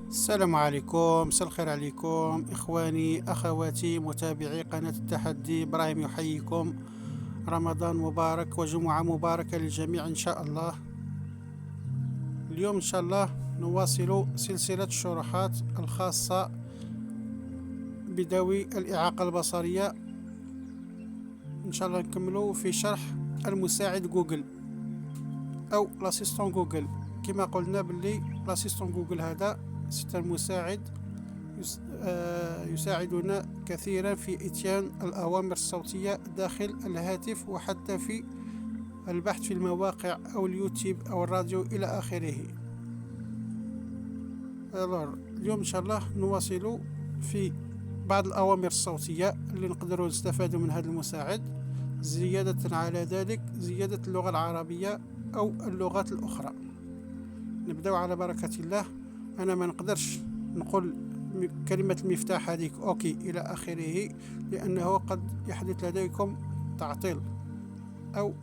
السلام عليكم، مساء الخير عليكم إخواني أخواتي متابعي قناة التحدي. إبراهيم يحييكم. رمضان مبارك وجمعة مباركة للجميع إن شاء الله. اليوم إن شاء الله نواصل سلسلة الشروحات الخاصة بذوي الإعاقة البصرية. إن شاء الله نكملوا في شرح المساعد جوجل أو لاسيستون جوجل. كما قلنا باللي لاسيستون جوجل هذا سيستم مساعد يساعدنا كثيرا في إتيان الأوامر الصوتية داخل الهاتف وحتى في البحث في المواقع أو اليوتيوب أو الراديو إلى آخره. اليوم إن شاء الله نواصل في بعض الأوامر الصوتية اللي نقدروا نستفادوا من هذا المساعد. زيادة على ذلك زيادة اللغة العربية أو اللغات الأخرى. نبدأ على بركة الله. أنا ما نقدرش نقول كلمة المفتاح هذيك أوكي إلى آخره، لأنه قد يحدث لديكم تعطيل أو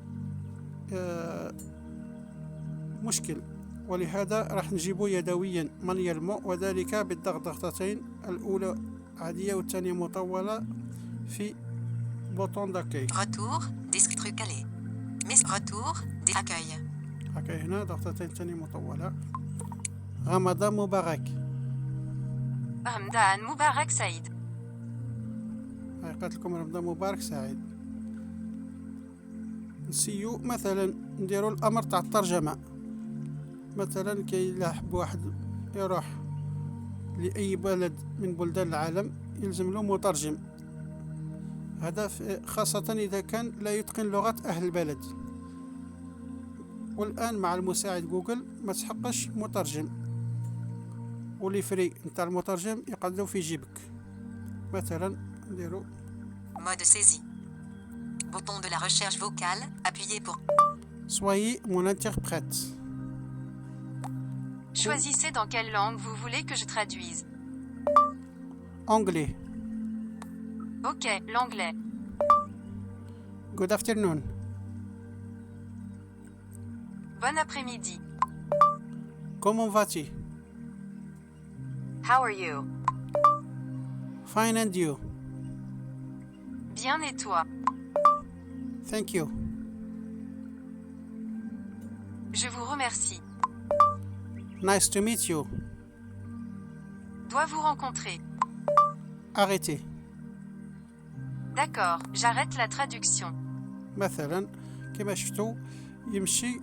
مشكل، ولهذا راح نجيبه يدويا مانيالمو، وذلك بالضغط ضغطتين، الأولى عادية والثانية مطولة في بوطون داكاي. Retour, disque calé. Retour, accueil. هكا هنا ضغطتين ثانية مطولة. رمضان مبارك. رمضان مبارك سعيد. قالت لكم رمضان مبارك سعيد. نسيو مثلا نديرو الامر تاع الترجمه. مثلا كي يحب واحد يروح لاي بلد من بلدان العالم يلزم له مترجم، هذا خاصه اذا كان لا يتقن لغه اهل البلد. والان مع المساعد جوجل ما تحقش مترجم، ولي فري نتاع المترجم يقعدوا في جيبك. مثلا نديرو Mode saisie. Bouton de la recherche vocale, appuyez pour. Soyez mon interprète. Choisissez dans quelle langue vous voulez que je traduise. Anglais. Ok, l'anglais. Good afternoon. Bon après-midi. Comment vas-tu? How are you? Fine and you? Bien et toi? Thank you. Je vous remercie. Nice to meet you. Dois vous rencontrer. Arrêtez. D'accord, j'arrête la traduction. مثلا كما شفتوا يمشي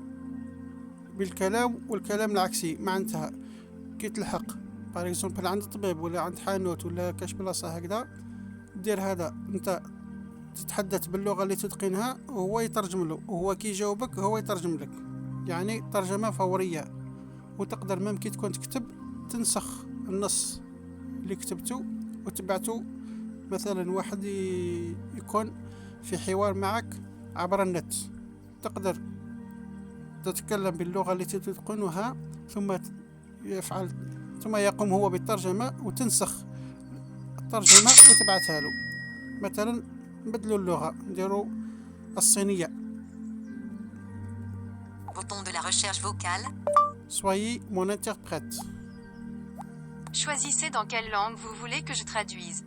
بالكلام والكلام العكسي معناتها كي تلحق باغ اكزومبل عند طبيب ولا عند حانوت ولا كاش بلاصه هكذا، دير هذا انت تتحدث باللغه اللي تتقنها وهو يترجم له، وهو كي يجاوبك هو يترجم لك، يعني ترجمه فوريه. وتقدر ميم كي تكون تكتب تنسخ النص اللي كتبته وتبعته. مثلا واحد يكون في حوار معك عبر النت، تقدر تتكلم باللغة التي تتقنها ثم يقوم هو بالترجمة وتنسخ الترجمة وتبعتها له. مثلا نبدلوا اللغة نديروا الصينية. Bouton de la recherche vocale. Soyez mon interprète. Choisissez dans quelle langue vous voulez que je traduise.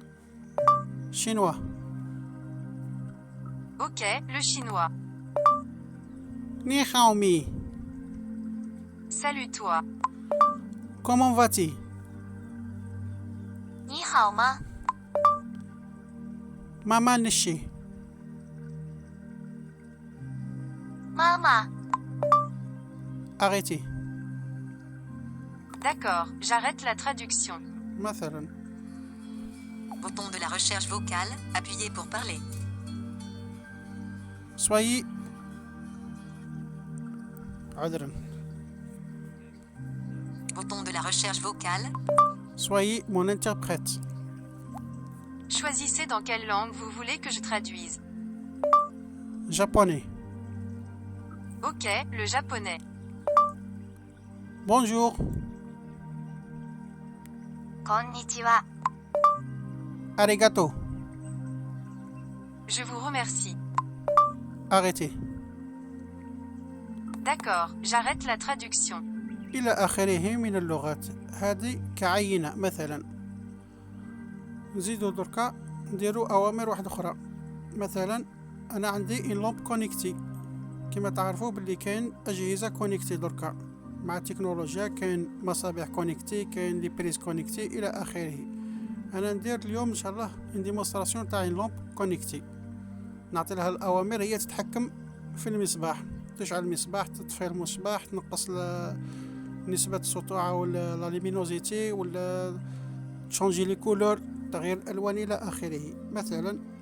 Chinois. Ok, le chinois. Ni hao mi. Salut toi. Comment vas-tu? 你好吗? Mama nishi. Mama. Arrêtez. D'accord, j'arrête la traduction. مثلا Bouton de la recherche vocale, appuyez pour parler. soyez عذرا. Bouton de la recherche vocale. Soyez mon interprète. Choisissez dans quelle langue vous voulez que je traduise. Japonais. Ok, le japonais. Bonjour. Konnichiwa. Arigato. Je vous remercie. Arrêtez. D'accord, j'arrête la traduction. إلى آخره من اللغات هذه كعينة مثلا. نزيدو دركا نديرو أوامر واحدة أخرى. مثلا أنا عندي إن لومب كونيكتي، كما تعرفوا باللي كاين أجهزة كونيكتي دركا مع التكنولوجيا، كاين مصابيح كونيكتي، كاين لي بريز كونيكتي إلى آخره. أنا ندير اليوم إن شاء الله إن ديمونستراسيون تاع إن لومب كونيكتي، نعطي لها الأوامر هي تتحكم في المصباح، تشعل المصباح، تطفي المصباح، تنقص نسبة السطوعة ولا لا لومينوزيتي، ولا تشونجي لي كولور، تغيير الألوان إلى آخره. مثلا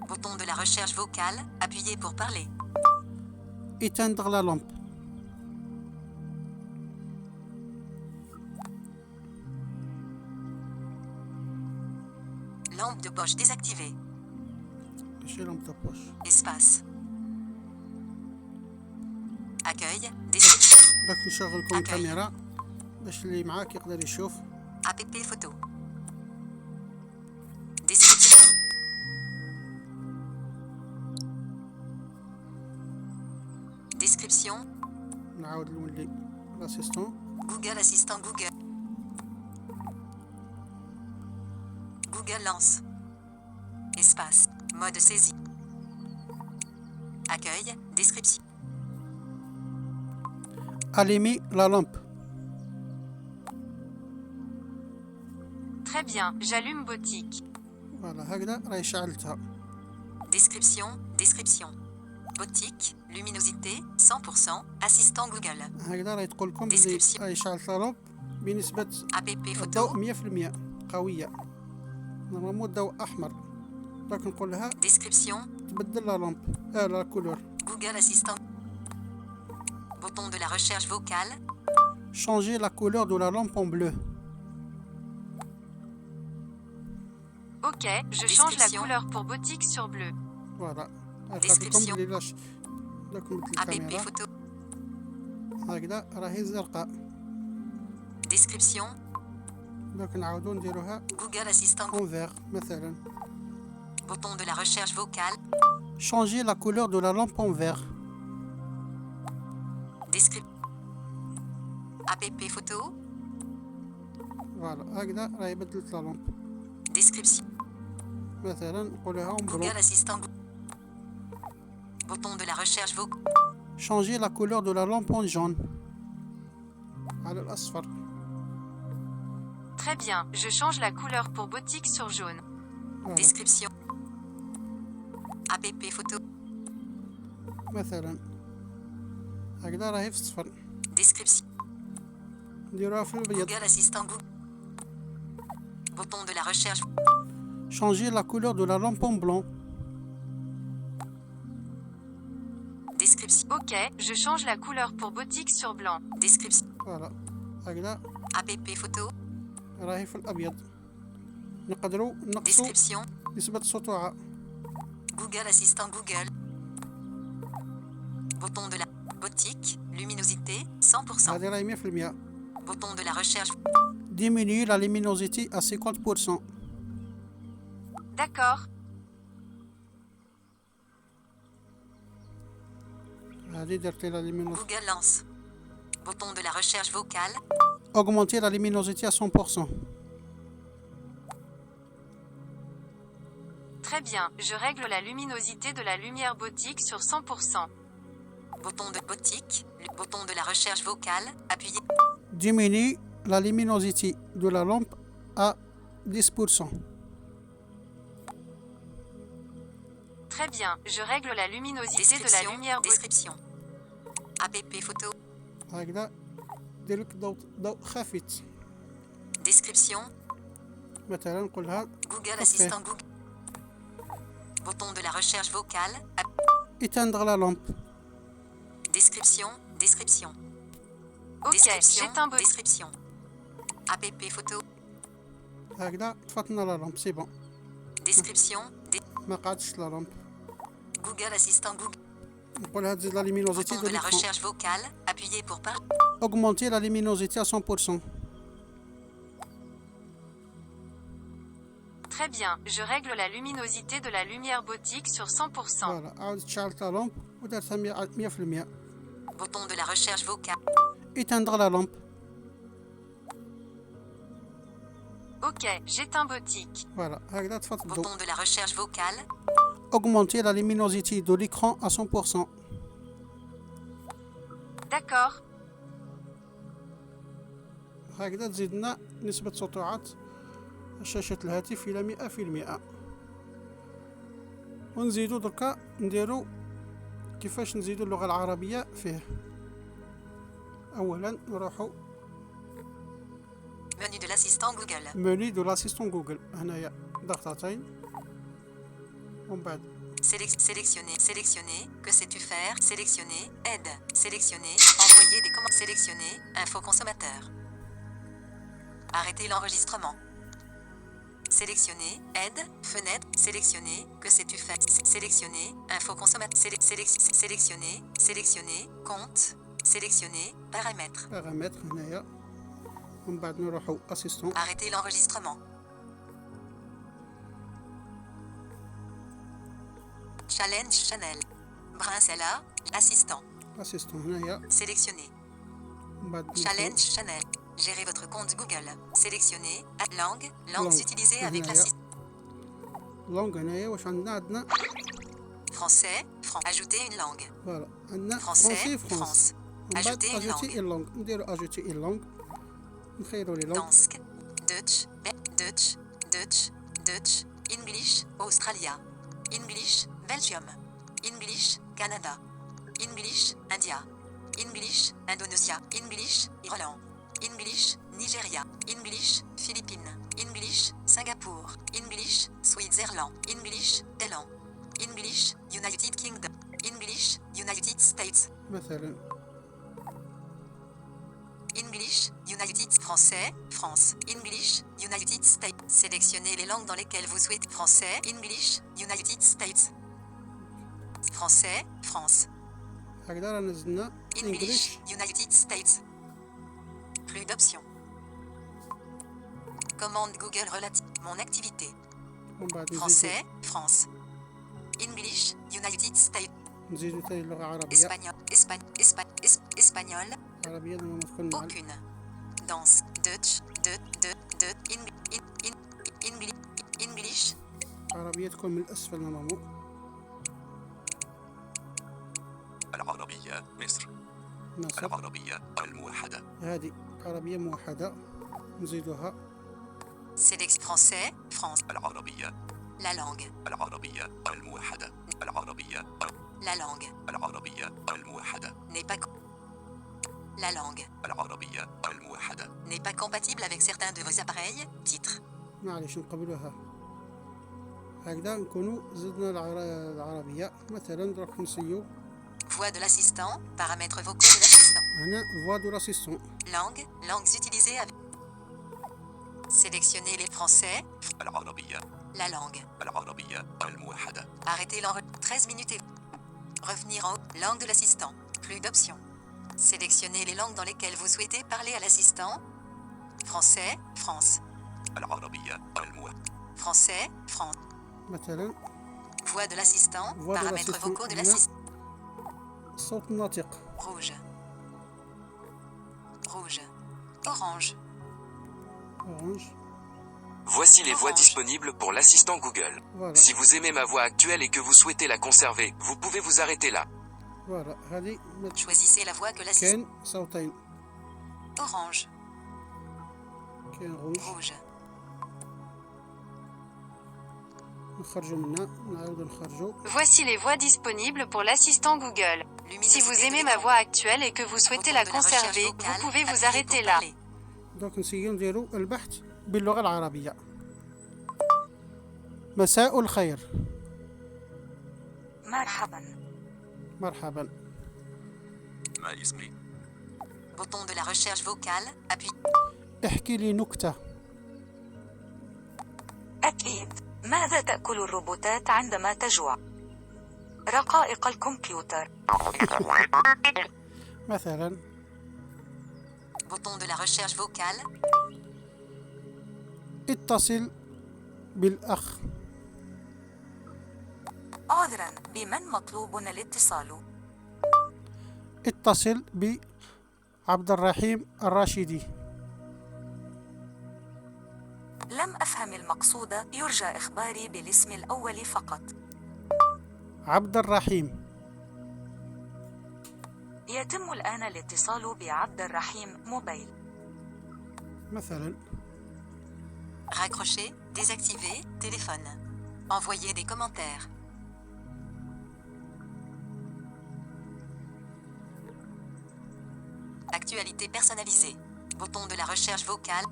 Bouton de la recherche vocale, appuyez pour parler. éteindre la lampe. Lampe de poche désactivée. ماشي لامب دو بوش. Espace. Accueil. Description. داك نشغل لكم الكاميرا باش اللي معاك يقدر يشوف. App photo. Description. Description. نعاود نولي لاسيستون. Google Assistant Google. Google lance. Espace. Mode saisie. Accueil. Description. Allumer la lampe. Très bien, j'allume boutique. فوالا هكذا راهي شعلتها. Description. Description. Boutique. Luminosité. 100%. Assistant Google. هكذا راهي تقول لكم بلي Description. راهي شعلت لا لامب بنسبة App photo. الضوء 100% قوية. نورمالمون الضوء أحمر، داك نقول لها Description. تبدل لا لامب لا كولور. Google Assistant. Bouton de la recherche vocale. changer la couleur de la lampe en bleu. Ok, je change la Description. couleur pour boutique sur bleu. فوالا Description. بلي لاش داك مثل App الكاميرا photo. هكذا راهي زرقاء. Description. داك نعاودو نديروها Google Assistant. en vert مثلا. Bouton de la recherche vocale. changer la couleur de la lampe en vert. Description. App photo. فوالا هكذا راهي بدلت لا لامب. Description. مثلا نقولها en blanc. Google Assistant. Bouton de la recherche vocale. changer la couleur de la lampe en jaune. على الأصفر. Très bien, je change la couleur pour boutique sur jaune. فوالا. Description. App photo. مثلا هكذا راهي في الصفر. Description. نديروها في الأبيض. Google Assistant. Bouton de la recherche. changer la couleur de la lampe en blanc. Description. Ok, je change la couleur pour boutique sur blanc. Description. فوالا هكذا App photo. راهي في الأبيض. نقدروا نقصوا Description. نسبة السطوعة. Google Assistant Google. Bouton de la boutique. Luminosité. 100%. هذه راهي 100%. Bouton de la recherche. diminuer la luminosité à 50%. D'accord, هذه درتي la luminosité. Google lance. Bouton de la recherche vocale. augmenter la luminosité à 100%. très bien, je règle la luminosité de la lumière boutique sur 100%. Bouton de boutique. Bouton de la recherche vocale. Appuyez. diminuer la luminosité de la lampe à 10%. Très bien, je règle la luminosité de la Description. lumière boutique. Description. App photo. هكذا دير لك ضوء خافت. Description. مثلا نقولها Google Ok. Assistant Google. Bouton de la recherche vocale. éteindre la lampe. Description. Description. Ok, Description. j'éteins boutique. Description. App photo. هكذا طفت لنا لا لامب سي بون. Description. ما قعدتش لا لامب. Google Assistant Google. نقولها تزيد لا luminosité Bouton de de la l'écran. recherche vocale. Appuyez pour parler. augmenter la luminosité à 100%. Très bien, je règle la luminosité de la lumière boutique sur 100%. فوالا عاودت شعلت لا لامب ودرتها 100%. Bouton de la recherche vocale. éteindre la lampe. Ok, j'éteins boutique. فوالا هكذا طفت الضوء. Bouton de la recherche vocale. Augmenter la luminosité de l'écran à 100%. D'accord. هكذا تزيدنا نسبة سطوعات شاشة الهاتف إلى 100%. ونزيدو دركا نديرو كيفاش نزيدو اللغة العربية فيه. أولا نروحو Menu de l'assistant Google. مني دو لاسيستون جوجل، هنايا ضغطتين ومن بعد Sélectionner. Sélectionner. Que sais-tu faire? Sélectionner. Aide. Sélectionner. Envoyer des commandes. Sélectionner. Info consommateur. Arrêter l'enregistrement. Sélectionner. Aide. Fenêtre. Sélectionner. Que sais-tu faire? Sélectionner. Info consommateur. Sélectionner. Sélectionner. Compte. Sélectionner. Paramètres. باغامتر هنايا ومن بعد نروحو اسيستون. Arrêter l'enregistrement. Challenge Channel. Brincella. Assistant. اسيستون هنايا Sélectionner. ومن بعد Challenge Channel. Gérez votre compte Google. Sélectionnez. Langue. Langues Langue. utilisées avec هنايا l'assistant. لونغ هنايا واش عندنا Français. Ajouter une langue. فوالا عندنا Français. فرونسي فرانس. France. ومن بعد Ajouter une اجوتي langue. اون لونغ نديرو اجوتي اون لونغ نخيرو لي لونغ. Dansk. Dutch. Dutch. Dutch. Dutch. English. Australia. English. Belgium. English. Canada. English. India. English. Indonesia. English. Irlande. English. Nigeria. English. Philippines. English. Singapour. English. Switzerland. English. Thaïlande. English. United Kingdom. English. United States. مثلا English, United Français, France, English, United States. Sélectionnez les langues dans lesquelles vous souhaitez. Français, English, United States. Français, France. هكذا راه نزلنا English, انجليش. United States. Plus d'options. Commande Google relative. Mon activité. ومن بعد نزيدو Français, France. English, United States. نزيدو تاني اللغة عربية. Espagnol. عربية لما ندخل مع Aucune. Danse. Dutch. English. عربية تكون من الأسفل نورمالمون. العربية مصر. مصر العربية الموحدة. هذه عربية موحدة نزيدوها. Sélection français, France. العربية. La langue. العربية الموحدة. العربية. La langue. العربية الموحدة. N'est pas. La langue. العربية الموحدة. N'est pas compatible avec certains de vos appareils. Titre. معليش نقبلوها. هكذا نكونوا زدنا العربية. مثلا دروك نسيو Voix de l'assistant. Paramètres vocaux de l'assistant. هنا فوا دو لاسيستون. Langue. Langues utilisées avec. Sélectionnez les français. العربية. La langue. العربية الموحدة. Arrêtez l'enregistrement. 13 minutes et. Revenir en haut. Langue de l'assistant. Plus d'options. Sélectionnez les langues dans lesquelles vous souhaitez parler à l'assistant. Français, France. العربية الموحدة. Français, France. مثلا Voix de l'assistant. Voix de Paramètres l'assistant. vocaux de هنا l'assistant. الصوت الناطق. Rouge. Rouge. Orange. أورانج. Voici les voix Orange. disponibles pour l'assistant Google. فوالا Si vous aimez ma voix actuelle et que vous souhaitez la conserver, vous pouvez vous arrêter là. فوالا هذه Choisissez la voix que l'assistant. كاين صوتين. Orange. كاين غوج. Rouge. نخرجوا منها نعاودو نخرجوا. Voici les voix disponibles pour l'assistant Google. Si vous aimez ma voix actuelle et que vous souhaitez la conserver, vous pouvez vous arrêter là. دوك نسيو نديرو البحث باللغة العربية. مساء الخير. مرحبا. مرحبا. ما اسمي؟ Bouton de la recherche vocale. Appuyez. احكي لي نكتة. أكيد. ماذا تأكل الروبوتات عندما تجوع؟ رقائق الكمبيوتر. مثلا Bouton de la recherche vocale. اتصل بالأخ. عذرا، بمن مطلوب الاتصال؟ اتصل بعبد الرحيم الراشدي. لم أفهم المقصود، يرجى إخباري بالاسم الأول فقط. عبد الرحيم. يتم الآن الاتصال بعبد الرحيم موبايل. مثلا Raccrocher, désactiver, téléphone. Envoyer des commentaires. Actualité personnalisée. Bouton de la recherche vocale.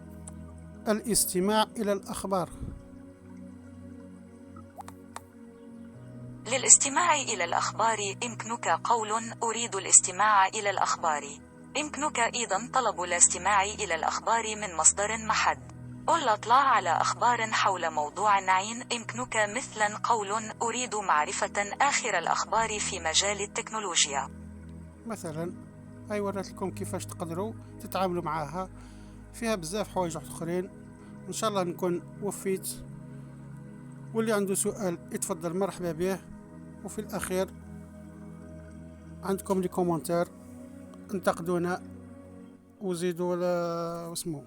الاستماع إلى الأخبار. للاستماع إلى الأخبار يمكنك قول أريد الاستماع إلى الأخبار. يمكنك أيضا طلب الاستماع إلى الأخبار من مصدر محد. الاطلاع على أخبار حول موضوع عين. يمكنك مثلا قول أريد معرفة آخر الأخبار في مجال التكنولوجيا. مثلا هاي وريت لكم كيفاش تقدروا تتعاملوا معاها، فيها بزاف حوايج اخرين. ان شاء الله نكون وفيت، واللي عنده سؤال يتفضل مرحبا به. وفي الاخير عندكم لي كومنتير، انتقدونا وزيدوا ولا اسمو،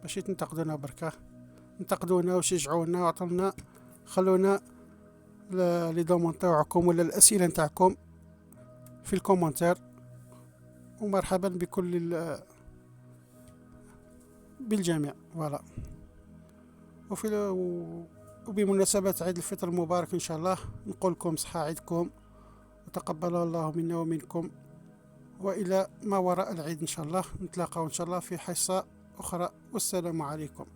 ماشي تنتقدونا بركة، انتقدونا وشجعونا وعطونا، خلونا لي دومون تاعكم ولا الاسئله نتاعكم في الكومنتير. ومرحبا بكل بالجميع. فوالا. وبمناسبة عيد الفطر المبارك إن شاء الله نقول لكم صحة عيدكم، وتقبل الله منا ومنكم، وإلى ما وراء العيد إن شاء الله نتلاقى إن شاء الله في حصة أخرى، والسلام عليكم.